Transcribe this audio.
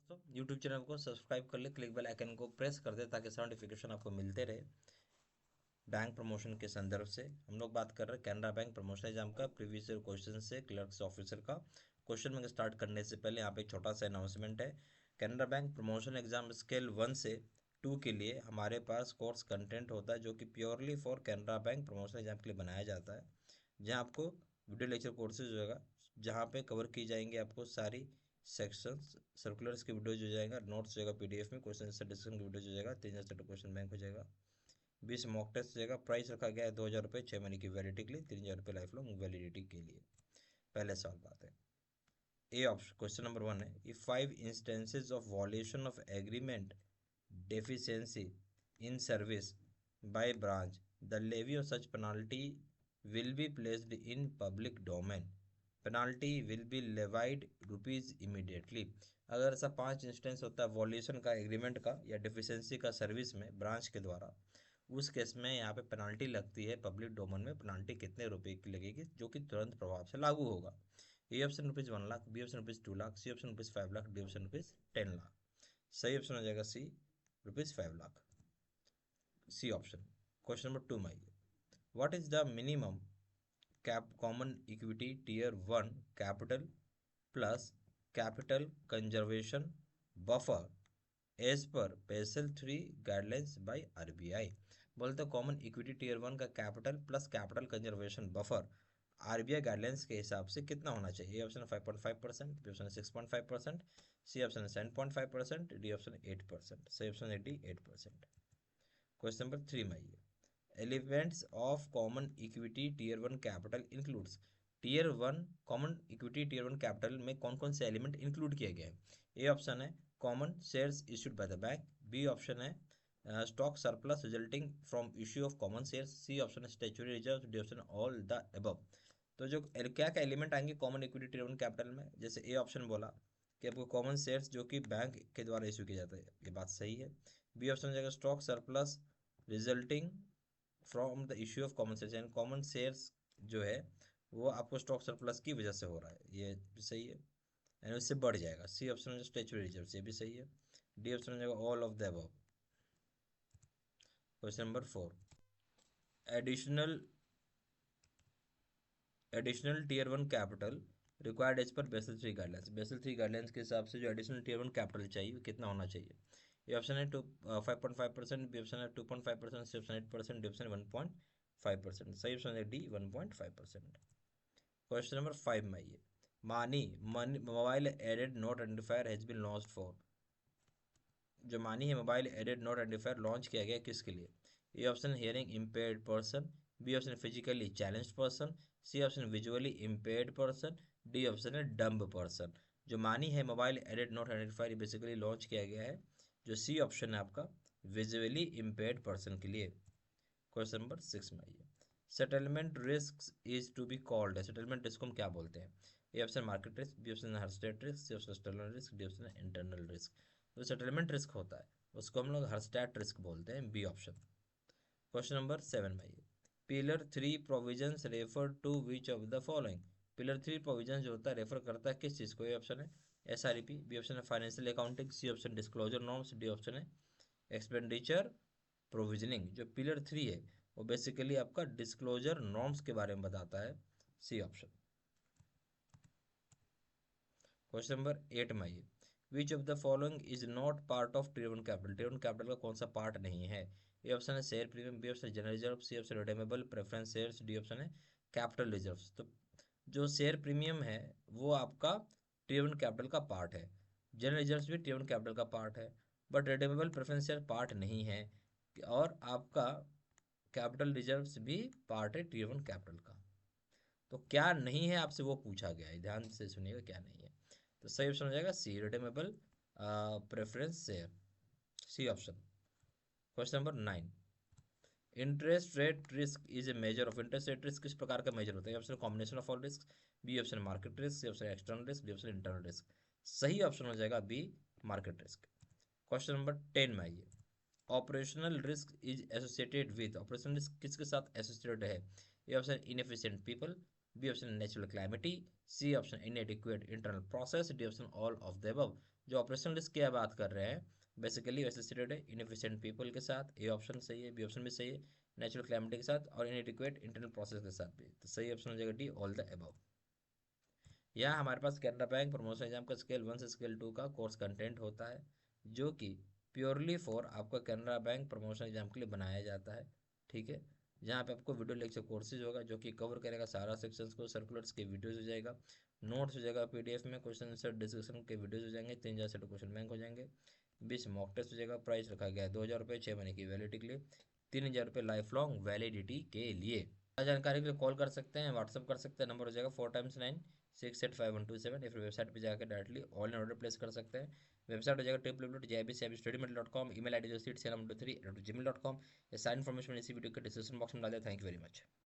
दोस्तों YouTube channel को subscribe कर ले, क्लिक बेल आइकन को प्रेस कर दे ताकि सारे नोटिफिकेशन आपको मिलते रहे। बैंक प्रमोशन के संदर्भ से हम लोग बात कर रहे हैं कैनरा बैंक प्रमोशन एग्जाम का प्रीवियस ईयर क्वेश्चन से क्लर्क्स ऑफिसर का। क्वेश्चन में स्टार्ट करने से पहले यहाँ पे एक छोटा सा अनाउंसमेंट है। Canara bank promotion exam scale 1 से 2 के लिए हमारे पास कोर्स कंटेंट होता है जो कि purely for Canara bank promotion exam के लिए बनाया जाता है, जहाँ आपको वीडियो लेक्चर कोर्सेज होगा, जहाँ पे कवर की जाएंगे आपको सारी सेक्शंस, सर्कुलर्स की वीडियो हो जाएगा, नोट्स हो जाएगा पीडीएफ में, क्वेश्चन आंसर डिस्कशन की वीडियो हो जाएगा, 3000 सेट क्वेश्चन बैंक हो जाएगा, 20 मॉक टेस्ट हो जाएगा। प्राइस रखा गया है 2000 रुपये 6 महीने की वैलिडिटी के लिए, 3000 रुपये लाइफ लॉन्ग वैलिडिटी के लिए। पहले सवाल बात है ए ऑप्शन। क्वेश्चन नंबर 1 है, if 5 instances of violation of agreement deficiency in service by branch, the levy of such penalty will be placed in public domain. Penalty will be levied rupees immediately. अगर ऐसा 5 instance होता है violation का, agreement का या deficiency का service में branch के द्वारा, उस केस में यहाँ पे पेनाल्टी लगती है पब्लिक डोमेन में। पेनाल्टी कितने रुपए की लगेगी जो कि तुरंत प्रभाव से लागू होगा? A option ₹1,00,000, B option ₹2,00,000, C option ₹5,00,000, D option ₹10,00,000। सही ऑप्शन हो जाएगा C, ₹5,00,000। C option. Question number 2 में आइए, what is the minimum cap common equity tier 1 capital plus capital conservation buffer as per Basel 3 guidelines by RBI. बोलते हैं common equity tier 1 का capital plus capital conservation buffer RBI guidelines के हिसाब से कितना होना चाहिए? ए option 5.5%, B option 6.5%, C option 7.5%, D option 8%। सही ऑप्शन है डी, 8%। क्वेश्चन नंबर 3 में आइए, elements of common equity tier 1 capital includes. Tier 1 common equity tier 1 capital में कौन कौन से एलिमेंट इंक्लूड किए गए हैं? ए ऑप्शन है common shares issued by the bank, B option है stock surplus resulting from issue of common shares, C option है statutory reserve, D option all the above. तो जो क्या क्या एलिमेंट आएंगे कॉमन इक्विटी टीयर 1 कैपिटल में, जैसे ए ऑप्शन बोला कि आपको कॉमन शेयर्स जो कि बैंक के द्वारा इश्यू किए जाते हैं, ये बात सही है। बी ऑप्शन हो जाएगा stock surplus resulting from the issue of common shares, यानी कॉमन शेयर्स जो है वो आपको स्टॉक सरप्लस की वजह से हो रहा है, ये भी सही है, यानी उससे बढ़ जाएगा। सी ऑप्शन में स्टैट्यूटरी रिजर्व, ये भी सही है। डी ऑप्शन में जाएगा all of the above. Question number 4, additional additional tier 1 capital required as per Basel 3 guidelines. Basel 3 guidelines के हिसाब से जो एडिशनल टीयर 1 कैपिटल चाहिए कितना होना चाहिए? ये ऑप्शन है 5.5%, बी ऑप्शन है 2.5%, सी ऑप्शन 8%, डी ऑप्शन 1.5%। सही ऑप्शन है डी, 1.5%। क्वेश्चन नंबर 5 में आइए, MANI mobile aided note identifier has been launched for. जो मानी है mobile aided note identifier launch किया गया किसके लिए? A option hearing impaired person, B option physically challenged person, C option visually impaired person, D option है dumb person. जो MANI है mobile aided note identifier basically launch किया गया है, जो सी ऑप्शन है आपका, विजुअली इम्पेयर्ड पर्सन के लिए। क्वेश्चन नंबर 6 में आइए, settlement risk is to be called है। सेटलमेंट रिस्क को हम क्या बोलते हैं? A option market risk, B option Herstatt risk, C option external risk, D option internal risk. जो सेटलमेंट रिस्क होता है उसको हम लोग हर्स्टेट रिस्क बोलते हैं, बी ऑप्शन। क्वेश्चन नंबर 7 में आइए, pillar 3 provisions refer to which of the following. Pillar 3 provision जो होता है रेफर करता है किस चीज़ को? ए ऑप्शन है एसआरईपी, बी ऑप्शन है financial accounting, C option disclosure norms, D option है एक्सपेंडिचर प्रोविजनिंग। जो पिलर 3 है वो बेसिकली आपका डिस्क्लोजर नॉर्म्स के बारे में बताता है, सी ऑप्शन। क्वेश्चन नंबर 8 में आइए, which of the following is not part of tier 1 capital. Tier 1 capital का कौन सा पार्ट नहीं है? ए ऑप्शन है share premium, B option general reserve, C option redeemable preference shares, D option है capital reserve. तो जो शेयर प्रीमियम है वो आपका टीयर 1 कैपिटल का पार्ट है, जनरल रिजर्व भी टीयर 1 कैपिटल का पार्ट है, but redeemable preference share part नहीं है, और आपका कैपिटल रिजर्व्स भी पार्ट है टीयर 1 कैपिटल का। तो क्या नहीं है आपसे वो पूछा गया है, ध्यान से सुनिएगा क्या नहीं है। तो सही ऑप्शन हो जाएगा C, redeemable preference share, C option. Question number 9, interest rate risk is a major of. Interest rate risk किस प्रकार का मेजर होता है? Option combination of all risk, B option market risk, C option external risk, D option internal risk. सही option हो जाएगा B, market risk. Question number 10 में आइए, operational risk is associated with. Operational risk किसके साथ associated है? A option inefficient people, B option natural calamity, C option inadequate internal process, D option all of the above. जो operational risk की बात कर रहे हैं बेसिकली एसोसिएटेड है इनएफिशिएंट पीपल के साथ, ए ऑप्शन सही है, बी ऑप्शन भी सही है, नेचुरल कैलेमिटी के साथ और इनएडिक्वेट इंटरनल प्रोसेस के साथ भी। तो सही ऑप्शन हो जाएगा डी, ऑल द अबव। यहाँ हमारे पास कैनरा बैंक प्रमोशन एग्जाम का स्केल 1 से स्केल 2 का कोर्स कंटेंट होता है, जो कि प्योरली फॉर आपका कैनरा बैंक प्रमोशन एग्जाम के लिए बनाया जाता है। ठीक है, जहाँ पे आपको वीडियो लेक्चर कोर्सेज होगा जो कि कवर करेगा सारा सेक्शंस को, सर्कुलर्स के वीडियोस हो जाएगा, नोट्स हो जाएगा पीडीएफ में, क्वेश्चन आंसर डिस्कशन के वीडियोस हो जाएंगे, 3,000 से क्वेश्चन बैंक हो जाएंगे, 20 मॉक टेस्ट हो जाएगा। प्राइस रखा गया है 2,000 रुपये 6 महीने की वैलिडिटी के लिए, 3,000 रुपये लाइफ लॉन्ग वैलिडिटी के लिए। जानकारी के लिए कॉल कर सकते हैं, व्हाट्सअप कर सकते हैं, नंबर हो जाएगा 4x9 685 127, या फिर वेबसाइट पे जाकर डायरेक्टली ऑनलाइन ऑर्डर प्लेस कर सकते हैं। वेबसाइट हो जाएगा www.jibcstudymetal.com, email ID जो seat723@gmail.com। ये सारी इन्फॉर्मेशन इसी वीडियो के डिस्क्रिप्शन बॉक्स में डाल दिया। Thank you very much.